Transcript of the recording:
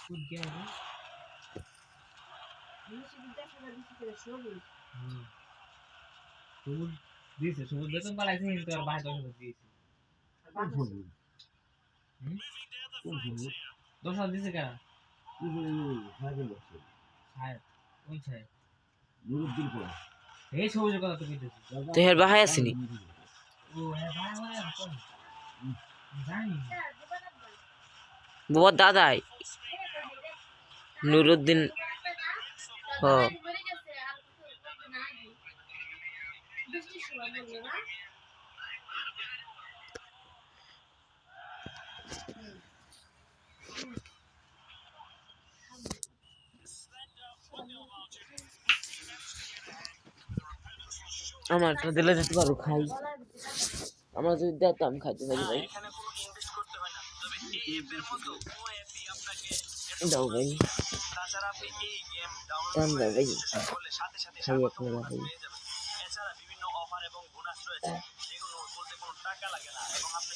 कुछ क्या है সবুজ দিয়েছে সবুজ বেতন বাড়াইছে কিন্তু আর বাহার 10,000 দিয়েছে কোন সবুজ? কোন সবুজ? 10,000 দিয়েছে কারা সাহেবের বলছে সাহেব কোন সাহেব নুরুদ্দিন পড়া এই সবুজের কথা তো কইতেছি তো হের বাহাই আসেনি ও হ্যাঁ ভাই আমার কোন জানি বাবার দাদাই নুরুদ্দিন হ আমার একটা দিলে যেতে পারো খাই আমরা যদি দিতাম খাইতে পারি ভাই দাও ভাই দাম দাও ভাই খাই আপনারা ভাই এছাড়া বিভিন্ন অফার এবং বোনাস রয়েছে যেগুলো বলতে কোনো টাকা লাগে না এবং আপনি